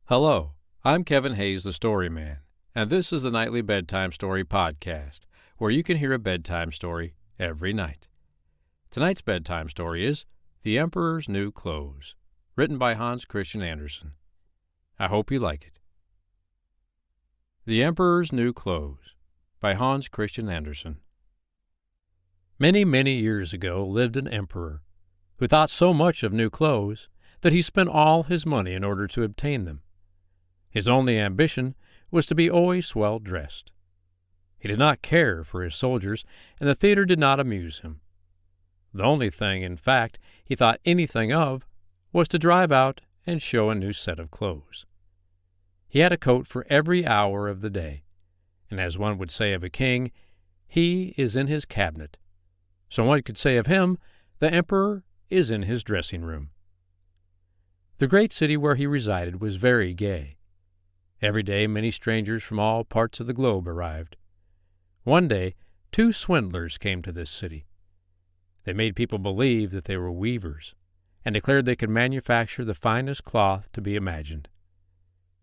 Hello, I'm Kevin Hayes, the Story Man, and this is the Nightly Bedtime Story Podcast, where you can hear a bedtime story every night. Tonight's bedtime story is The Emperor's New Clothes, written by Hans Christian Andersen. I hope you like it. The Emperor's New Clothes by Hans Christian Andersen. Many, many years ago lived an emperor who thought so much of new clothes that he spent all his money in order to obtain them. His only ambition was to be always well dressed. He did not care for his soldiers, and the theater did not amuse him. The only thing, in fact, he thought anything of was to drive out and show a new set of clothes. He had a coat for every hour of the day, and as one would say of a king, he is in his cabinet. So one could say of him, the emperor is in his dressing room. The great city where he resided was very gay. Every day many strangers from all parts of the globe arrived. One day 2 swindlers came to this city. They made people believe that they were weavers, and declared they could manufacture the finest cloth to be imagined.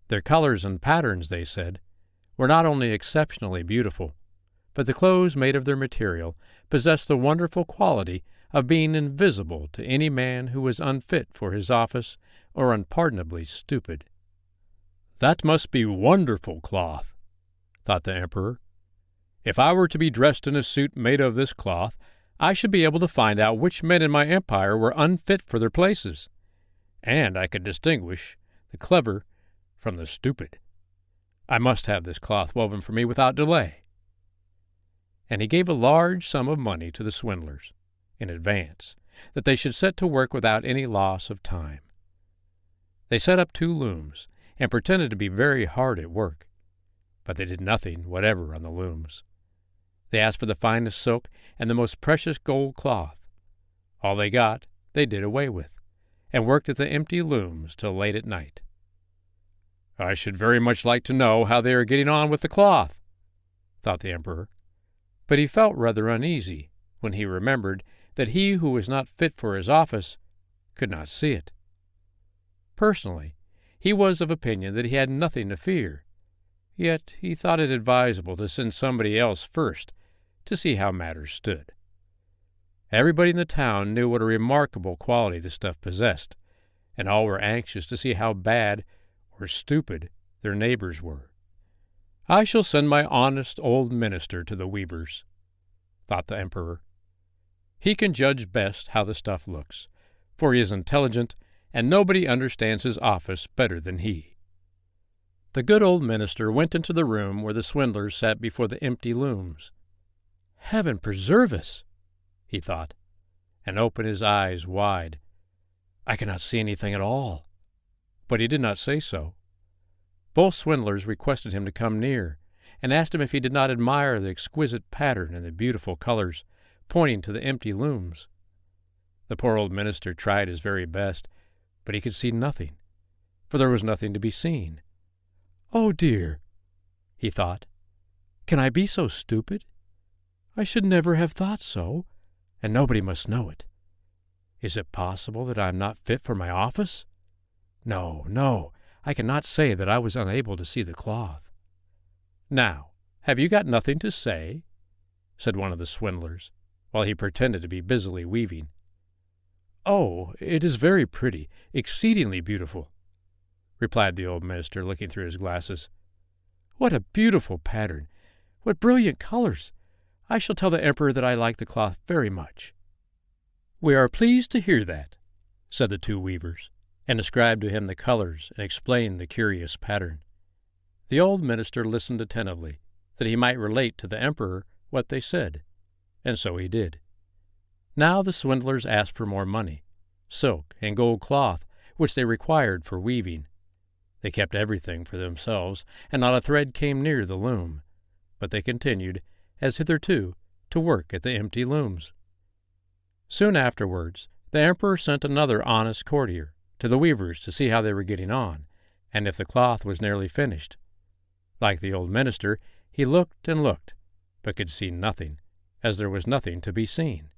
Their colors and patterns, they said, were not only exceptionally beautiful, but the clothes made of their material possessed the wonderful quality of being invisible to any man who was unfit for his office or unpardonably stupid. "That must be wonderful cloth," thought the emperor. "If I were to be dressed in a suit made of this cloth, I should be able to find out which men in my empire were unfit for their places, and I could distinguish the clever from the stupid. I must have this cloth woven for me without delay." And he gave a large sum of money to the swindlers, in advance, that they should set to work without any loss of time. They set up 2 looms, and pretended to be very hard at work, but they did nothing whatever on the looms. They asked for the finest silk and the most precious gold cloth. All they got they did away with, and worked at the empty looms till late at night. "I should very much like to know how they are getting on with the cloth," thought the emperor, but he felt rather uneasy when he remembered that he who was not fit for his office could not see it. Personally, he was of opinion that he had nothing to fear, yet he thought it advisable to send somebody else first to see how matters stood. Everybody in the town knew what a remarkable quality the stuff possessed, and all were anxious to see how bad or stupid their neighbors were. "I shall send my honest old minister to the weavers," thought the emperor. "He can judge best how the stuff looks, for he is intelligent, and nobody understands his office better than he." The good old minister went into the room where the swindlers sat before the empty looms. "Heaven preserve us!" he thought, and opened his eyes wide. "I cannot see anything at all." But he did not say so. Both swindlers requested him to come near, and asked him if he did not admire the exquisite pattern and the beautiful colors, pointing to the empty looms. The poor old minister tried his very best, but he could see nothing, for there was nothing to be seen. "Oh dear," he thought, "can I be so stupid? I should never have thought so, and nobody must know it. Is it possible that I am not fit for my office? No, no, I cannot say that I was unable to see the cloth." "Now, have you got nothing to say?" said one of the swindlers, while he pretended to be busily weaving. "Oh, it is very pretty, exceedingly beautiful," replied the old minister, looking through his glasses. "What a beautiful pattern! What brilliant colors! I shall tell the emperor that I like the cloth very much." "We are pleased to hear that," said the 2 weavers, and described to him the colors and explained the curious pattern. The old minister listened attentively, that he might relate to the emperor what they said, and so he did. Now the swindlers asked for more money, silk and gold cloth, which they required for weaving. They kept everything for themselves, and not a thread came near the loom, but they continued, as hitherto, to work at the empty looms. Soon afterwards the emperor sent another honest courtier to the weavers to see how they were getting on, and if the cloth was nearly finished. Like the old minister, he looked and looked, but could see nothing, as there was nothing to be seen.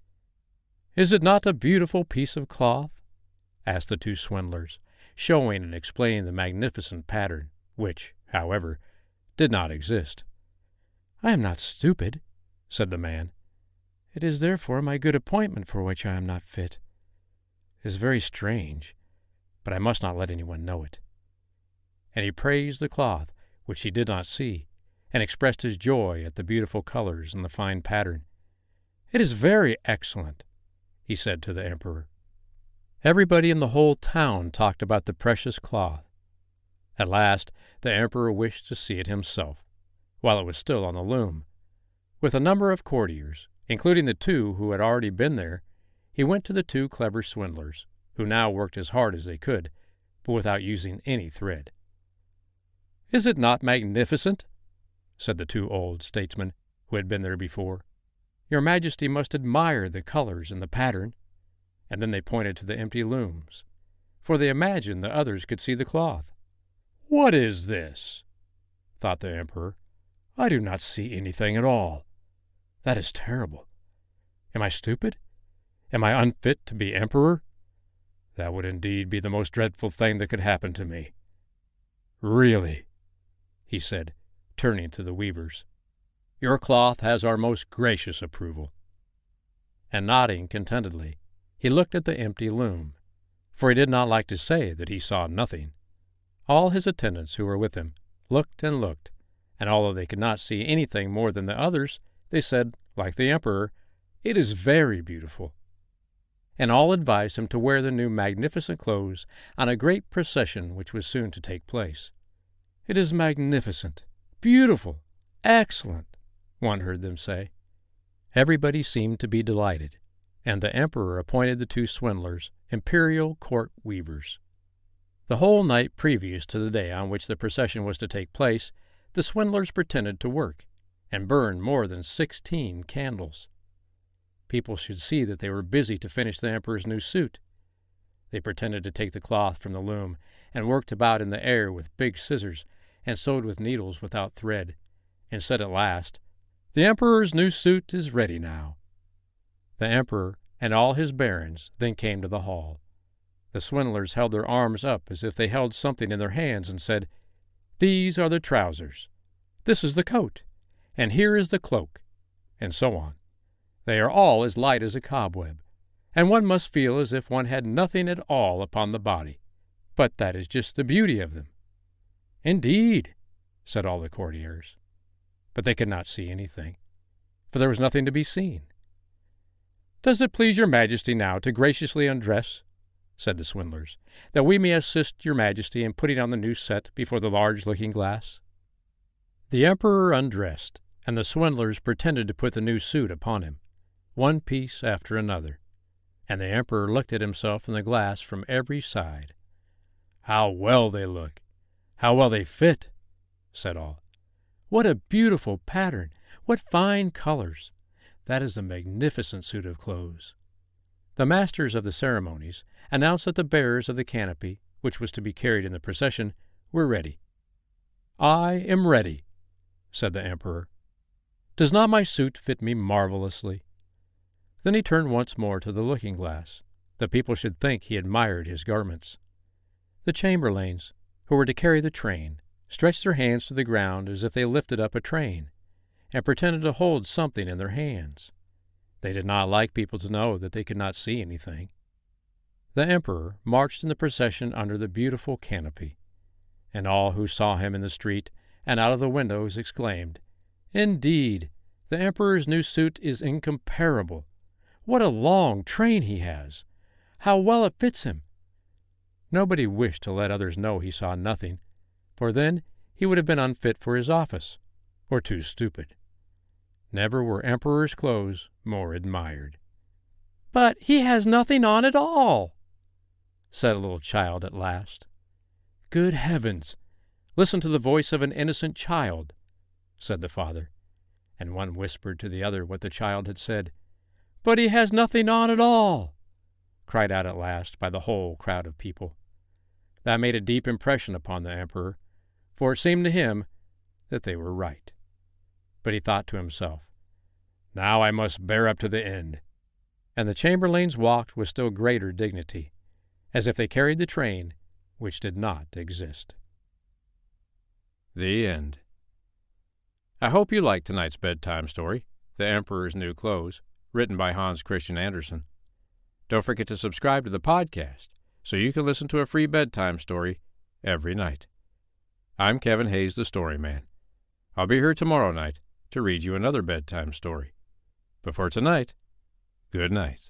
"Is it not a beautiful piece of cloth?" asked the 2 swindlers, showing and explaining the magnificent pattern, which, however, did not exist. "I am not stupid," said the man. "It is therefore my good appointment for which I am not fit. It is very strange, but I must not let anyone know it." And he praised the cloth, which he did not see, and expressed his joy at the beautiful colors and the fine pattern. "It is very excellent," he said to the emperor. Everybody in the whole town talked about the precious cloth. At last the emperor wished to see it himself, while it was still on the loom. With a number of courtiers, including the two who had already been there, he went to the two clever swindlers, who now worked as hard as they could, but without using any thread. "Is it not magnificent?" said the two old statesmen who had been there before. "Your Majesty must admire the colors and the pattern." And then they pointed to the empty looms, for they imagined the others could see the cloth. "What is this?" thought the emperor. "I do not see anything at all. That is terrible. Am I stupid? Am I unfit to be emperor? That would indeed be the most dreadful thing that could happen to me. Really," he said, turning to the weavers, "your cloth has our most gracious approval." And nodding contentedly, he looked at the empty loom, for he did not like to say that he saw nothing. All his attendants who were with him looked and looked, and although they could not see anything more than the others, they said, like the emperor, "It is very beautiful." And all advised him to wear the new magnificent clothes on a great procession which was soon to take place. "It is magnificent, beautiful, excellent," one heard them say. Everybody seemed to be delighted, and the emperor appointed the two swindlers imperial court weavers. The whole night previous to the day on which the procession was to take place, the swindlers pretended to work, and burned more than 16 candles. People should see that they were busy to finish the emperor's new suit. They pretended to take the cloth from the loom, and worked about in the air with big scissors, and sewed with needles without thread, and said at last, "The emperor's new suit is ready now." The emperor and all his barons then came to the hall. The swindlers held their arms up as if they held something in their hands and said, "These are the trousers, this is the coat, and here is the cloak," and so on. They are all as light as a cobweb, and one must feel as if one had nothing at all upon the body. But that is just the beauty of them. "Indeed," said all the courtiers. But they could not see anything, for there was nothing to be seen. "Does it please your Majesty now to graciously undress," said the swindlers, "that we may assist your Majesty in putting on the new set before the large looking-glass?" The emperor undressed, and the swindlers pretended to put the new suit upon him, one piece after another, and the emperor looked at himself in the glass from every side. "How well they look! How well they fit!" said all. "What a beautiful pattern! What fine colors! That is a magnificent suit of clothes." The masters of the ceremonies announced that the bearers of the canopy, which was to be carried in the procession, were ready. "I am ready," said the emperor. "Does not my suit fit me marvelously?" Then he turned once more to the looking-glass, that people should think he admired his garments. The chamberlains, who were to carry the train, stretched their hands to the ground as if they lifted up a train, and pretended to hold something in their hands. They did not like people to know that they could not see anything. The emperor marched in the procession under the beautiful canopy, and all who saw him in the street and out of the windows exclaimed, "Indeed, the emperor's new suit is incomparable. What a long train he has! How well it fits him!" Nobody wished to let others know he saw nothing, for then he would have been unfit for his office, or too stupid. Never were emperor's clothes more admired. "But he has nothing on at all," said a little child at last. "Good heavens! Listen to the voice of an innocent child," said the father, and one whispered to the other what the child had said. "But he has nothing on at all," cried out at last by the whole crowd of people. That made a deep impression upon the emperor, for it seemed to him that they were right. But he thought to himself, "Now I must bear up to the end." And the chamberlains walked with still greater dignity, as if they carried the train, which did not exist. The end. I hope you liked tonight's bedtime story, The Emperor's New Clothes, written by Hans Christian Andersen. Don't forget to subscribe to the podcast so you can listen to a free bedtime story every night. I'm Kevin Hayes, the Story Man. I'll be here tomorrow night to read you another bedtime story. But for tonight, good night.